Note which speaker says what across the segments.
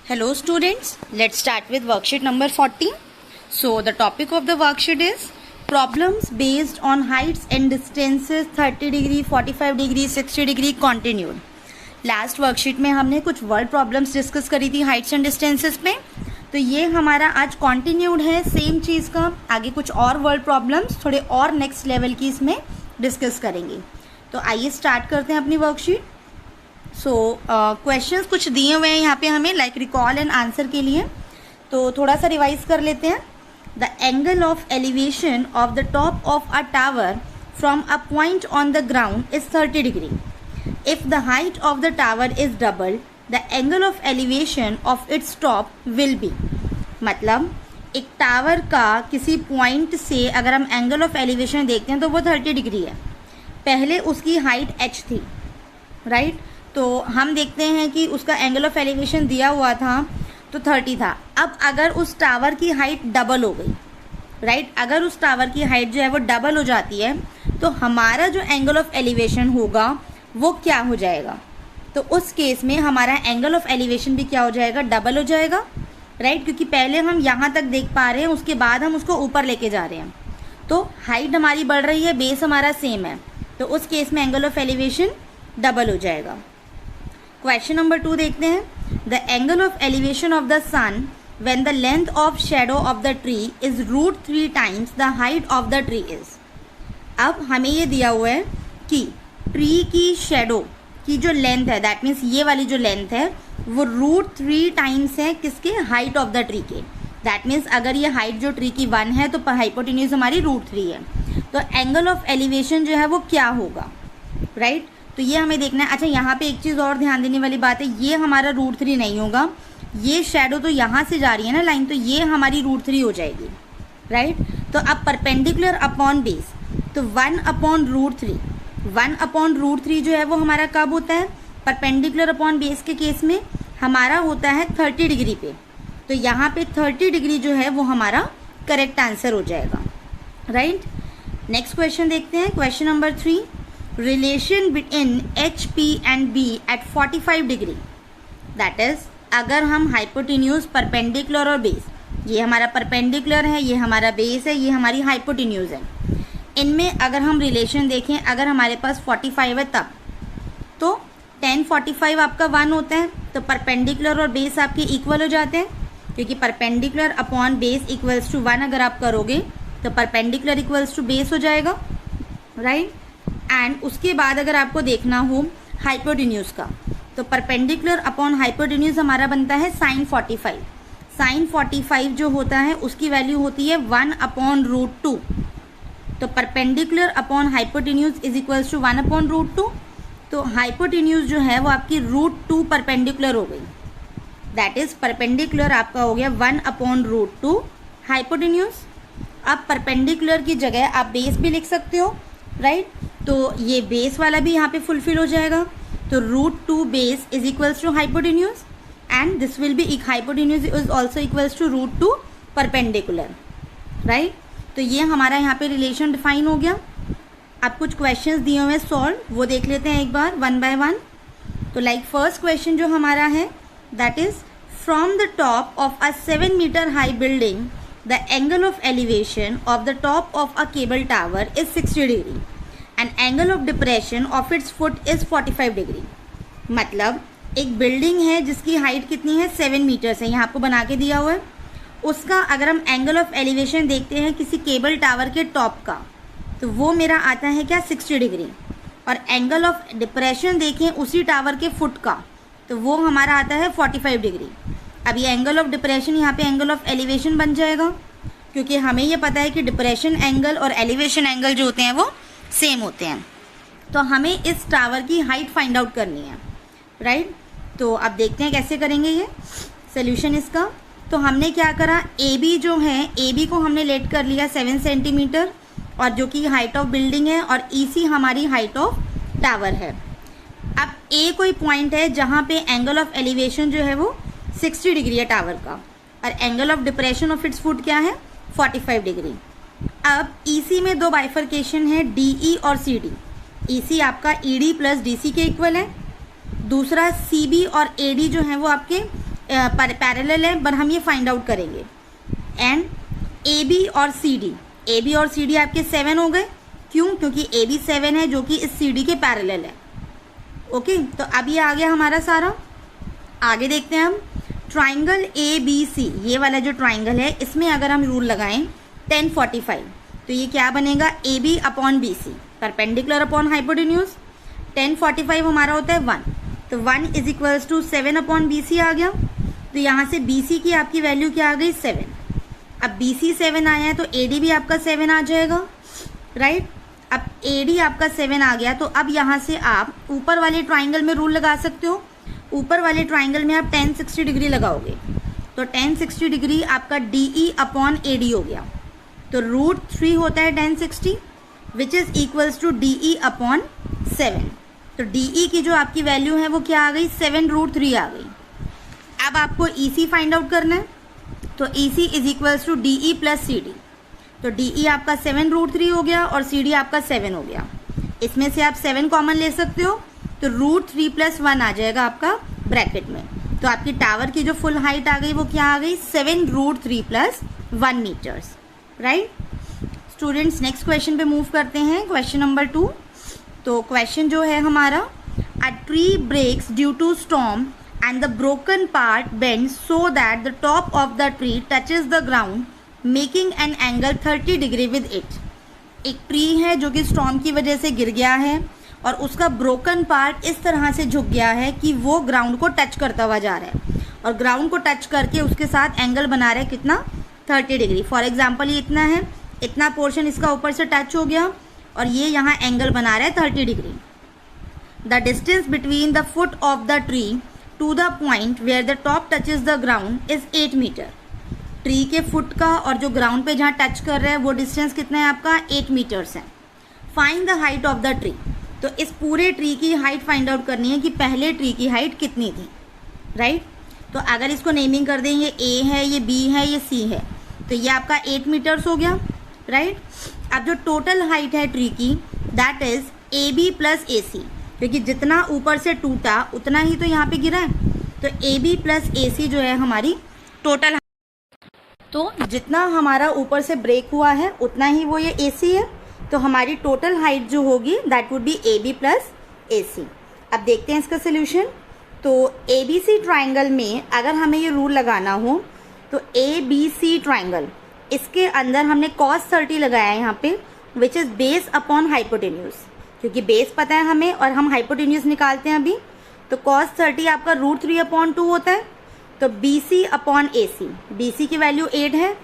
Speaker 1: Hello students, let's start with worksheet number 40. So the topic of the worksheet is problems based on heights and distances 30 degree, 45 degree, 60 degree continued. Last worksheet में हमने कुछ word problems discuss करी थी Heights and distances पे, तो ये हमारा आज कॉन्टिन्यूड है सेम चीज़ का. आगे कुछ और वर्ड प्रॉब्लम्स थोड़े और नेक्स्ट लेवल की इसमें डिस्कस करेंगे. तो आइए स्टार्ट करते हैं अपनी वर्कशीट. सो क्वेश्चंस कुछ दिए हुए हैं यहाँ पे हमें लाइक रिकॉल एंड आंसर के लिए, तो थोड़ा सा रिवाइज कर लेते हैं. The angle of elevation of the top of a tower from a point on the ground is 30 degree. If the height of the tower is double, the angle of elevation of its top will be. मतलब एक tower का किसी point से अगर हम angle of elevation देखते हैं तो वो 30 डिग्री है. पहले उसकी हाइट h थी, राइट? तो हम देखते हैं कि उसका एंगल ऑफ एलिवेशन दिया हुआ था तो 30 था. अब अगर उस टावर की हाइट डबल हो गई, राइट, अगर उस टावर की हाइट जो है वो डबल हो जाती है तो हमारा जो एंगल ऑफ एलिवेशन होगा वो क्या हो जाएगा? तो उस केस में हमारा एंगल ऑफ एलिवेशन भी क्या हो जाएगा? डबल हो जाएगा, राइट? क्योंकि पहले हम यहाँ तक देख पा रहे हैं, उसके बाद हम उसको ऊपर लेके जा रहे हैं, तो हाइट हमारी बढ़ रही है, बेस हमारा सेम है, तो उस केस में एंगल ऑफ एलिवेशन डबल हो जाएगा. क्वेश्चन नंबर 2 देखते हैं. The angle of elevation of the sun when the length of shadow of the tree is √3 times the height of the tree is. अब हमें ये दिया हुआ है कि ट्री की शेडो की जो लेंथ है, दैट मीन्स ये वाली जो लेंथ है वो √3 टाइम्स है किसके? हाइट ऑफ द ट्री के. दैट मीन्स अगर ये हाइट जो ट्री की 1 है तो हाइपोटेन्यूज हमारी √3 है, तो एंगल ऑफ एलिवेशन जो है वो क्या होगा, राइट? तो ये हमें देखना है. अच्छा, यहाँ पे एक चीज़ और ध्यान देने वाली बात है, ये हमारा √3 नहीं होगा, ये शेडो तो यहाँ से जा रही है ना लाइन, तो ये हमारी √3 हो जाएगी, राइट? तो अब परपेंडिकुलर अपॉन बेस, तो 1/√3 1/√3 जो है वो हमारा कब होता है? परपेंडिकुलर अपॉन बेस के केस में हमारा होता है 30 डिग्री पे, तो यहाँ पे 30 डिग्री जो है वो हमारा करेक्ट आंसर हो जाएगा, राइट? नेक्स्ट क्वेश्चन देखते हैं. Question number 3. Relation between H P and B at 45 degree. That is अगर हम हाइपोटेन्यूज, परपेंडिकुलर और बेस, ये हमारा परपेंडिकुलर है, ये हमारा बेस है, ये हमारी हाइपोटेन्यूज है, इनमें अगर हम रिलेशन देखें, अगर हमारे पास 45 है तब तो tan 45 आपका 1 होता है, तो परपेंडिकुलर और बेस आपके इक्वल हो जाते हैं, क्योंकि perpendicular upon base equals to 1 अगर आप करोगे तो परपेंडिकुलर इक्वल्स टू बेस हो जाएगा, राइट? एंड उसके बाद अगर आपको देखना हो हाइपोटेन्यूज का, तो परपेंडिकुलर अपॉन हाइपोटेन्यूज हमारा बनता है sin 45. sin 45 जो होता है उसकी वैल्यू होती है 1/√2. तो perpendicular upon hypotenuse is equals to 1/√2. तो हाइपोटेन्यूज जो है वो आपकी √2 परपेंडिकुलर हो गई, दैट इज परपेंडिकुलर आपका हो गया 1/√2 हाइपोटेन्यूज. अब परपेंडिकुलर की जगह आप बेस भी लिख सकते हो, राइट? तो ये बेस वाला भी यहाँ पे फुलफिल हो जाएगा, तो √2 base is equals to hypotenuse and this will be hypotenuse is also equals to √2 perpendicular, right? तो ये हमारा यहाँ पे रिलेशन डिफाइन हो गया. अब कुछ क्वेश्चंस दिए हुए सॉल्व, वो देख लेते हैं एक बार 1 by 1. तो लाइक फर्स्ट क्वेश्चन जो हमारा है that is from the top of a 7 meter high building the angle of elevation of the top of a cable tower is 60 degree and angle of depression of its foot is 45 degree. मतलब एक building है जिसकी height कितनी है? 7 metres है, यहाँ आपको बना के दिया हुआ है. उसका अगर हम एंगल ऑफ एलिवेशन देखते हैं किसी केबल टावर के टॉप का, तो वो मेरा आता है क्या? 60 डिग्री. और एंगल ऑफ डिप्रेशन देखें उसी टावर के फुट का, तो वो हमारा आता है 45 डिग्री. अब ये एंगल ऑफ डिप्रेशन यहाँ पे एंगल ऑफ एलिवेशन बन जाएगा, क्योंकि हमें ये पता है कि डिप्रेशन एंगल और एलिवेशन एंगल जो होते हैं वो सेम होते हैं. तो हमें इस टावर की हाइट फाइंड आउट करनी है, राइट? तो अब देखते हैं कैसे करेंगे ये सोल्यूशन इसका. तो हमने क्या करा, ए बी जो है, ए बी को हमने लेट कर लिया 7 सेंटीमीटर, और जो कि हाइट ऑफ बिल्डिंग है, और ई सी हमारी हाइट ऑफ टावर है. अब ए कोई पॉइंट है जहाँ पे एंगल ऑफ एलिवेशन जो है वो 60 डिग्री है टावर का, और angle of depression of its foot क्या है? 45 डिग्री. अब ई सी में 2 बाइफर्केशन है, डी ई और सी डी. ई सी आपका E D plus D C के इक्वल है, दूसरा सी बी और ए डी जो है वो आपके पैरेलल है, पर हम ये फाइंड आउट करेंगे। एंड ए बी और सी डी, ए बी और सी डी आपके 7 हो गए। क्यों? क्योंकि ए बी 7 है जो कि इस सी डी के पैरेलल है। ओके, तो अब ये आ गया हमारा सारा। आगे देखते हैं हम ट्राइंगल ए बी सी, ये वाला जो ट्राइंगल है इसमें अगर हम रूल लगाएं 1045, तो ये क्या बनेगा? A B upon B C, perpendicular upon hypotenuse. 1045 हमारा होता है 1, तो 1 is equals to 7 upon B C आ गया। तो यहाँ से बी सी की आपकी वैल्यू क्या आ गई? 7। अब बी सी 7 आया है तो ए डी भी आपका 7 आ जाएगा, राइट। अब ए डी आपका 7 आ गया, तो अब यहाँ से आप ऊपर वाले ट्राइंगल में रूल लगा सकते हो। ऊपर वाले ट्राइंगल में आप 1060 डिग्री लगाओगे, तो 1060 डिग्री आपका D E upon A D हो गया। तो √3 होता है 1060, which is equals to D E upon 7। तो डी ई की जो आपकी वैल्यू है वो क्या आ गई? 7√3 आ गई। अब आपको ई सी फाइंड आउट करना है, तो E C is equals to D E plus C D. तो डी ई आपका 7√3 हो गया और सी डी आपका 7 हो गया। इसमें से आप 7 कॉमन ले सकते हो, तो √3 + 1 आ जाएगा आपका ब्रैकेट में। तो आपकी टावर की जो फुल हाइट आ गई वो क्या आ गई? 7√3 + 1 meters, right. Students, next question पे मूव करते हैं, क्वेश्चन नंबर 2। तो क्वेश्चन जो है हमारा, a tree breaks due to storm and the broken part bends so that the top of the tree touches the ground, making an angle 30 degree with it। एक tree है जो कि storm की वजह से गिर गया है और उसका ब्रोकन पार्ट इस तरह से झुक गया है कि वो ग्राउंड को टच करता हुआ जा रहा है, और ग्राउंड को टच करके उसके साथ एंगल बना रहा है कितना? 30 डिग्री। फॉर एग्जाम्पल ये इतना है, इतना पोर्शन इसका ऊपर से टच हो गया और ये यहाँ एंगल बना रहा है 30 degree. The distance between the foot of the tree to the point where the top touches the ground is 8 meter. Tree के फुट का और जो ग्राउंड पे जहाँ टच कर रहा है वो डिस्टेंस कितना है आपका? 8 मीटर्स है। Find the height of the tree. तो इस पूरे ट्री की हाइट फाइंड आउट करनी है कि पहले ट्री की हाइट कितनी थी, राइट। तो अगर इसको नेमिंग कर दें, ये ए है, ये बी है, ये सी है, तो ये आपका 8 मीटर्स हो गया, राइट। अब जो टोटल हाइट है ट्री की, that is A B plus A C, क्योंकि जितना ऊपर से टूटा उतना ही तो यहाँ पे गिरा है। तो ए बी प्लस ए सी जो है हमारी टोटल, तो जितना हमारा ऊपर से ब्रेक हुआ है उतना ही वो ये ए सी है। तो हमारी टोटल हाइट जो होगी that would be A B plus A C. अब देखते हैं इसका सोल्यूशन। तो ए बी सी ट्राइंगल में अगर हमें ये रूल लगाना हो, तो ए बी सी ट्राइंगल, इसके अंदर हमने cos 30 लगाया है यहाँ पे, which is base upon hypotenuse, क्योंकि बेस पता है हमें और हम हाइपोटेन्यूज निकालते हैं अभी। तो cos 30 आपका √3/2 होता है। तो बी सी अपॉन ए सी, बी सी की वैल्यू 8 है,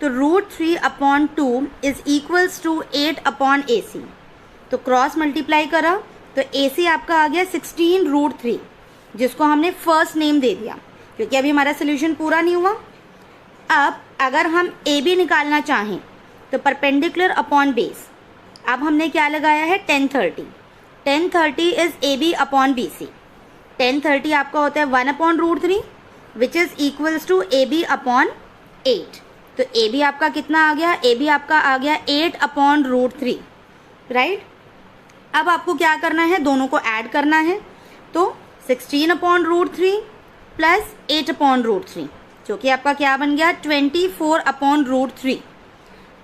Speaker 1: तो √3/2 इज इक्वल्स टू 8/AC। तो क्रॉस मल्टीप्लाई करा तो ए सी आपका आ गया 16√3, जिसको हमने फर्स्ट नेम दे दिया क्योंकि अभी हमारा सोल्यूशन पूरा नहीं हुआ। अब अगर हम ए बी निकालना चाहें तो परपेंडिकुलर अपॉन बेस, अब हमने क्या लगाया है? 1030। 1030 is A B upon B C. 1030 आपका होता है 1/√3 which is equals to A B upon 8। तो ए बी आपका कितना आ गया? ए बी आपका आ गया 8/√3, राइट। अब आपको क्या करना है? दोनों को ऐड करना है। तो 16/√3 प्लस 8/√3, जो कि आपका क्या बन गया? 24/√3।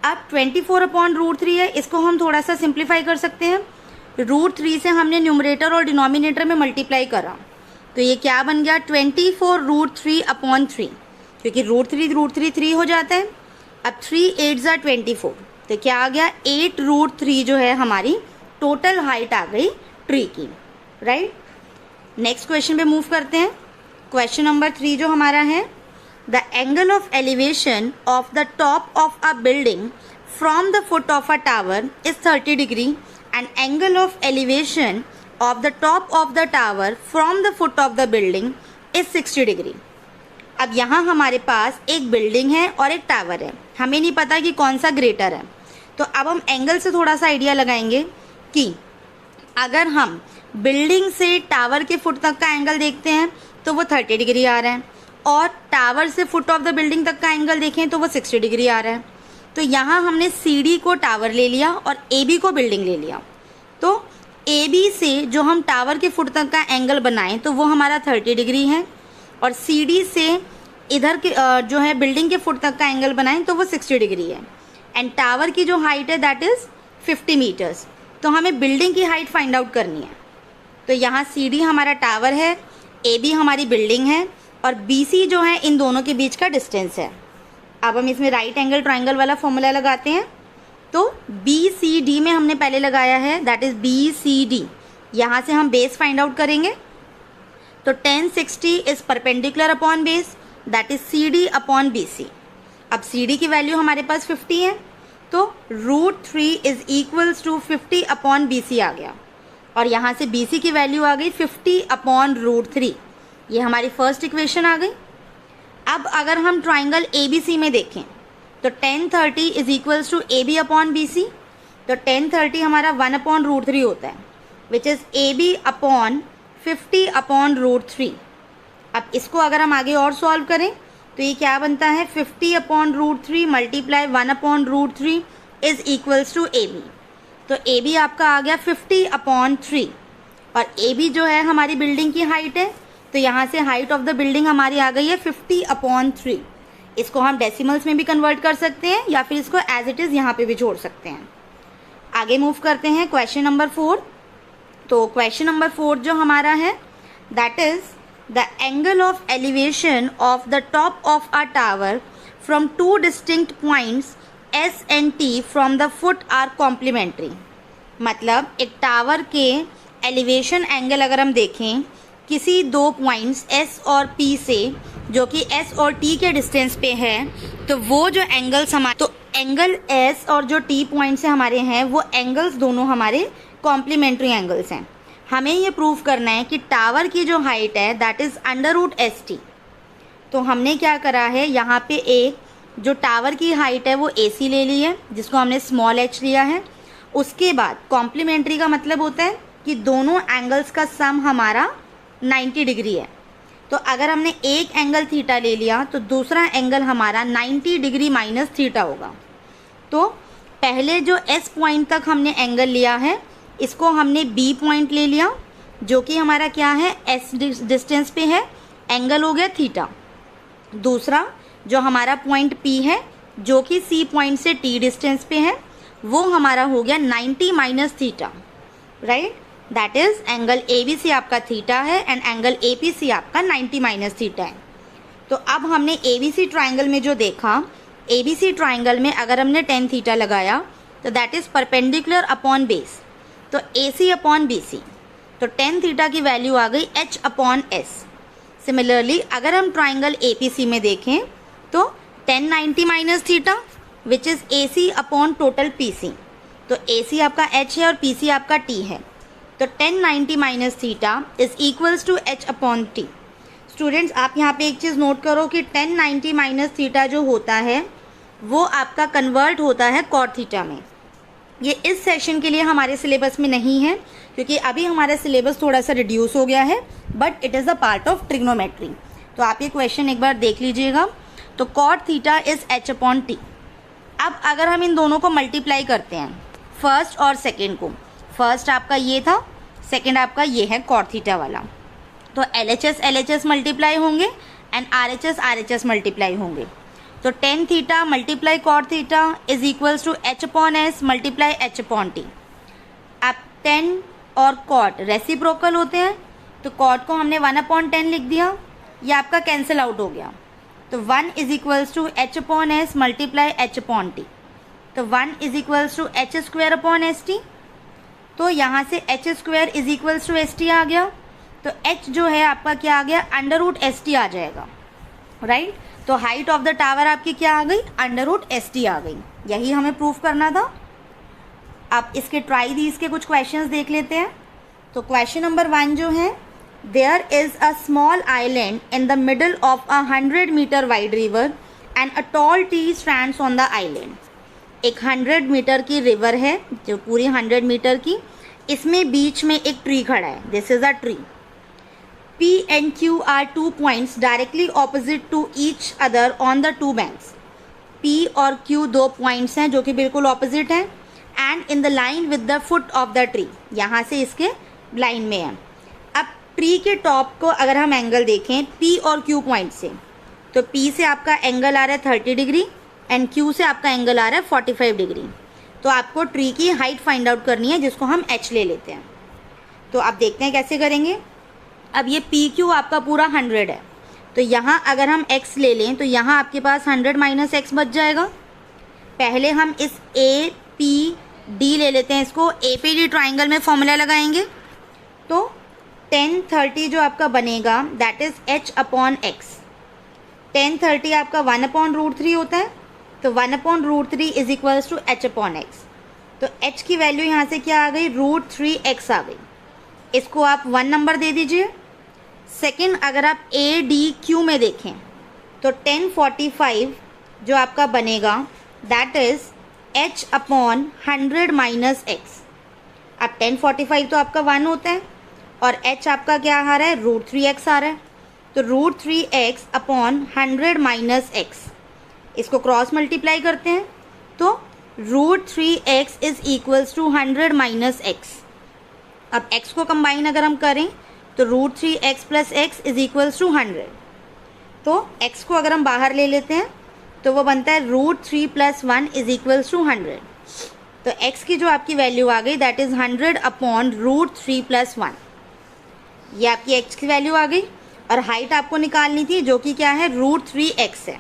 Speaker 1: अब 24/√3 है, इसको हम थोड़ा सा सिंप्लीफाई कर सकते हैं। √3 से हमने न्यूमरेटर और डिनोमिनेटर में मल्टीप्लाई करा, तो ये क्या बन गया? 24√3/3, क्योंकि √3 3 हो जाता है। अब 3 8 = 24, तो क्या आ गया? 8√3 जो है हमारी टोटल हाइट आ गई ट्री की, राइट। नेक्स्ट क्वेश्चन पे मूव करते हैं। क्वेश्चन नंबर 3 जो हमारा है, the angle of elevation of the top of a building from the foot of a tower is 30 degree and angle of elevation of the top of the tower from the foot of the building is 60 degree. अब यहाँ हमारे पास एक building है और एक tower है, हमें नहीं पता कि कौन सा ग्रेटर है। तो अब हम एंगल से थोड़ा सा आइडिया लगाएंगे कि अगर हम बिल्डिंग से टावर के फुट तक का एंगल देखते हैं तो वो 30 डिग्री आ रहा है, और टावर से फुट ऑफ द बिल्डिंग तक का एंगल देखें तो वो 60 डिग्री आ रहा है। तो यहाँ हमने सी डी को टावर ले लिया और ए बी को बिल्डिंग ले लिया। तो ए बी से जो हम टावर के फुट तक का एंगल बनाएं तो वो हमारा 30 डिग्री है, और CD से इधर के जो है बिल्डिंग के फुट तक का एंगल बनाएं तो वो 60 डिग्री है। एंड टावर की जो हाइट है दैट इज़ 50 मीटर्स। तो हमें बिल्डिंग की हाइट फाइंड आउट करनी है। तो यहाँ CD हमारा टावर है, AB हमारी बिल्डिंग है और BC जो है इन दोनों के बीच का डिस्टेंस है। अब हम इसमें राइट एंगल ट्राइंगल वाला फॉर्मूला लगाते हैं। तो BCD में हमने पहले लगाया है दैट इज़ BCD। यहाँ से हम बेस फाइंड आउट करेंगे। तो 1060 is perpendicular upon base that is CD upon BC। अब CD की वैल्यू हमारे पास 50 है तो √3 is equals to 50 upon BC आ गया और यहाँ से BC की वैल्यू आ गई 50 अपॉन √3। ये हमारी फर्स्ट इक्वेशन आ गई। अब अगर हम ट्राइंगल ABC में देखें तो 1030 is equals to AB upon BC। तो 1030 हमारा 1 अपॉन √3 होता है which is AB upon 50 upon √3। अब इसको अगर हम आगे और सॉल्व करें तो ये क्या बनता है 50 upon √3 multiply 1 upon √3 is equals to AB। तो AB आपका आ गया 50 अपॉन 3 और AB जो है हमारी बिल्डिंग की हाइट है। तो यहाँ से हाइट ऑफ द बिल्डिंग हमारी आ गई है 50 अपॉन 3। इसको हम डेसिमल्स में भी कन्वर्ट कर सकते हैं या फिर इसको एज इट इज़ यहाँ पे भी जोड़ सकते हैं। आगे मूव करते हैं क्वेश्चन नंबर 4। तो क्वेश्चन नंबर 4 जो हमारा है that is the angle of elevation of the top of a tower from 2 distinct points S and T from the foot are complementary. मतलब एक टावर के एलिवेशन एंगल अगर हम देखें किसी 2 पॉइंट्स S और P से जो कि S और T के डिस्टेंस पे है तो वो जो एंगल्स हमारे तो एंगल S और जो T पॉइंट से हमारे हैं वो एंगल्स दोनों हमारे कॉम्प्लीमेंट्री एंगल्स हैं। हमें ये प्रूव करना है कि टावर की जो हाइट है दैट इज़ √ST। तो हमने क्या करा है यहाँ पे एक जो टावर की हाइट है वो AC ले ली है जिसको हमने स्मॉल h लिया है। उसके बाद कॉम्प्लीमेंट्री का मतलब होता है कि दोनों एंगल्स का सम हमारा 90 डिग्री है। तो अगर हमने एक एंगल थीटा ले लिया तो दूसरा एंगल हमारा 90 डिग्री माइनस थीटा होगा। तो पहले जो S पॉइंट तक हमने एंगल लिया है इसको हमने B पॉइंट ले लिया जो कि हमारा क्या है S डिस्टेंस पे है, एंगल हो गया थीटा। दूसरा जो हमारा पॉइंट P है जो कि C पॉइंट से T डिस्टेंस पे है वो हमारा हो गया 90 minus theta, right. That is angle ABC आपका थीटा है एंड एंगल APC आपका 90 माइनस थीटा है। तो अब हमने ABC ट्राइंगल में जो देखा, ABC ट्राइंगल में अगर हमने 10 थीटा लगाया तो that is perpendicular upon base तो AC अपॉन BC। तो 10 थीटा की वैल्यू आ गई H अपॉन S। सिमिलरली अगर हम ट्राइंगल APC में देखें तो 1090 minus theta which is AC upon total PC। तो AC आपका H है और PC आपका T है। तो 1090 minus theta is equals to H upon T। Students आप यहाँ पे एक चीज़ नोट करो कि 1090 माइनस थीटा जो होता है वो आपका कन्वर्ट होता है कॉट थीटा में। ये इस सेशन के लिए हमारे सिलेबस में नहीं है क्योंकि अभी हमारा सिलेबस थोड़ा सा रिड्यूस हो गया है, but it is a part of trigonometry. तो आप ये क्वेश्चन एक बार देख लीजिएगा। तो cot theta is H upon T। अब अगर हम इन दोनों को मल्टीप्लाई करते हैं फर्स्ट और सेकेंड को, फर्स्ट आपका ये था, सेकेंड आपका ये है कॉट थीटा वाला, तो LHS मल्टीप्लाई होंगे एंड RHS मल्टीप्लाई होंगे। तो 10 theta multiply cot theta is equals to H upon S multiply H upon T। अब 10 और कॉट रेसिप्रोकल होते हैं तो कॉट को हमने 1 अपॉन 10 लिख दिया, ये आपका कैंसिल आउट हो गया। तो 1 is equals to H upon S multiply H upon T। तो 1 is equals to H square upon ST। तो यहाँ से H square is equals to ST आ गया। तो H जो है आपका क्या आ गया, √ST आ जाएगा, राइट। तो हाइट ऑफ द टावर आपकी क्या आ गई, √ST आ गई। यही हमें प्रूफ करना था। आप इसके ट्राई दीज के कुछ क्वेश्चंस देख लेते हैं। तो क्वेश्चन नंबर 1 जो है, there is a small island in the middle of a 100 metre wide river and a tall tree stands on the island. एक 100 मीटर की रिवर है जो पूरी 100 मीटर की, इसमें बीच में एक ट्री खड़ा है, this is a tree. P and Q are 2 points directly opposite to each other on the 2 banks. P और Q 2 पॉइंट्स हैं जो कि बिल्कुल ऑपोजिट हैं and in the line with the foot of the tree, यहाँ से इसके line में है। अब ट्री के टॉप को अगर हम एंगल देखें P और Q पॉइंट से, तो P से आपका एंगल आ रहा है 30 डिग्री एंड Q से आपका एंगल आ रहा है 45 डिग्री। तो आपको ट्री की हाइट फाइंड आउट करनी है, जिसको हम h ले लेते हैं। तो आप देखते हैं कैसे करेंगे। अब ये PQ आपका पूरा 100 है, तो यहाँ अगर हम x ले लें तो यहाँ आपके पास 100 माइनस x बच जाएगा। पहले हम इस APD ले लेते हैं, इसको APD ट्राइंगल में फॉर्मूला लगाएंगे। तो 10 30 जो आपका बनेगा that is h upon x। 10 30 आपका 1/√3 होता है, तो 1/√3 is equals to h upon x। तो h की वैल्यू यहाँ से क्या आ गई, √3x आ गई। इसको आप 1 नंबर दे दीजिए। सेकंड, अगर आप ADQ में देखें तो 1045 जो आपका बनेगा that is h upon 100 minus x। अब 1045 तो आपका 1 होता है और h आपका क्या आ रहा है, √3x आ रहा है। तो √3x अपॉन 100 माइनस x, इसको क्रॉस मल्टीप्लाई करते हैं तो √3x is equals to 100 minus x। अब x को कंबाइन अगर हम करें तो √3x plus x is equals to 100। तो x को अगर हम बाहर ले लेते हैं तो वो बनता है √3 प्लस 1 इज इक्वल्स टू 100। तो x की जो आपकी वैल्यू आ गई दैट इज 100 अपॉन √3 प्लस 1। ये आपकी x की वैल्यू आ गई और हाइट आपको निकालनी थी जो कि क्या है, √3x है।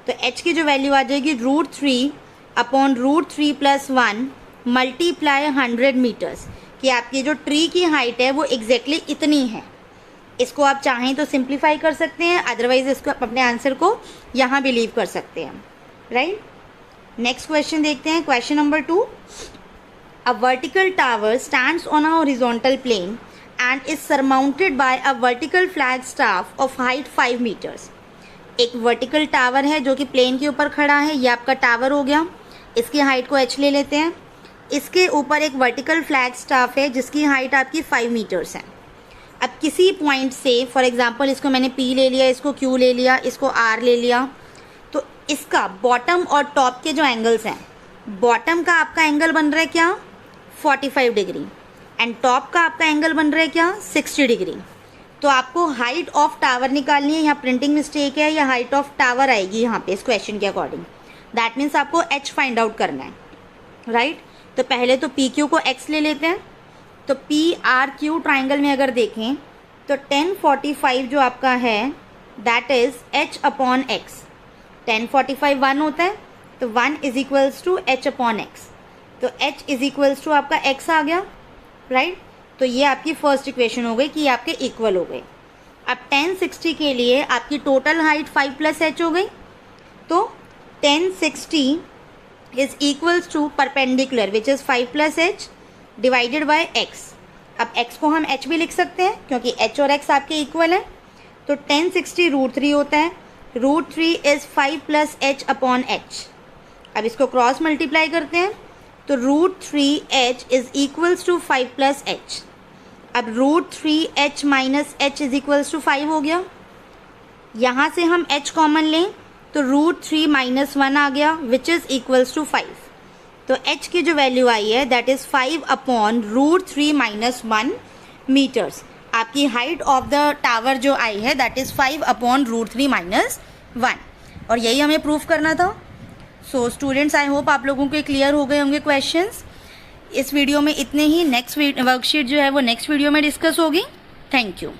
Speaker 1: तो h की जो वैल्यू आ जाएगी √3 अपॉन √3 प्लस 1 मल्टीप्लाई 100 मीटर्स, कि आपकी जो ट्री की हाइट है वो एग्जैक्टली इतनी है। इसको आप चाहें तो सिंप्लीफाई कर सकते हैं, अदरवाइज इसको आप अपने आंसर को यहाँ भी लीव कर सकते हैं, राइट। नेक्स्ट क्वेश्चन देखते हैं, question number 2। A vertical tower stands on a horizontal plane and is surmounted by a vertical flag staff of height 5 meters। एक वर्टिकल टावर है जो कि प्लेन के ऊपर खड़ा है, ये आपका टावर हो गया। इसकी हाइट को h ले लेते हैं। इसके ऊपर एक वर्टिकल फ्लैग स्टाफ है जिसकी हाइट आपकी 5 मीटर्स है। अब किसी पॉइंट से, फॉर एग्जांपल इसको मैंने P ले लिया, इसको Q ले लिया, इसको R ले लिया, तो इसका बॉटम और टॉप के जो एंगल्स हैं, बॉटम का आपका एंगल बन रहा है क्या, 45 डिग्री एंड टॉप का आपका एंगल बन रहा है क्या, 60 डिग्री। तो आपको हाइट ऑफ टावर निकालनी है। यहाँ प्रिंटिंग मिस्टेक है, या हाइट ऑफ टावर आएगी यहाँ पे इस क्वेश्चन के अकॉर्डिंग। दैट मीन्स आपको h फाइंड आउट करना है, राइट। तो पहले तो PQ को x ले लेते हैं। तो PRQ ट्राइंगल में अगर देखें तो 1045 जो आपका है that is h upon x। 1045 1 होता है, तो 1 is equals to h upon x। तो h इज इक्वल्स टू आपका x आ गया, राइट। तो ये आपकी फर्स्ट इक्वेशन हो गई कि आपके इक्वल हो गए। अब 1060 के लिए आपकी टोटल हाइट 5 प्लस h हो गई। तो 1060 is equals to perpendicular which is 5 plus h divided by x। अब x को हम h भी लिख सकते हैं क्योंकि h और x आपके इक्वल है। तो 1060 √3 होता है, √3 is 5 plus h upon h। अब इसको क्रॉस मल्टीप्लाई करते हैं तो √3h is equals to 5 plus h। अब √3h minus h is equals to 5 हो गया। यहाँ से हम h कॉमन लें तो √3 माइनस 1 आ गया विच इज़ इक्वल्स टू 5। तो h की जो वैल्यू आई है that is 5 upon √3 minus 1 metres. आपकी हाइट ऑफ द टावर जो आई है दैट इज़ 5 अपॉन √3 माइनस 1, और यही हमें प्रूफ करना था। सो स्टूडेंट्स, आई होप आप लोगों के क्लियर हो गए होंगे क्वेश्चंस। इस वीडियो में इतने ही। नेक्स्ट वर्कशीट जो है वो नेक्स्ट वीडियो में डिस्कस होगी। Thank you.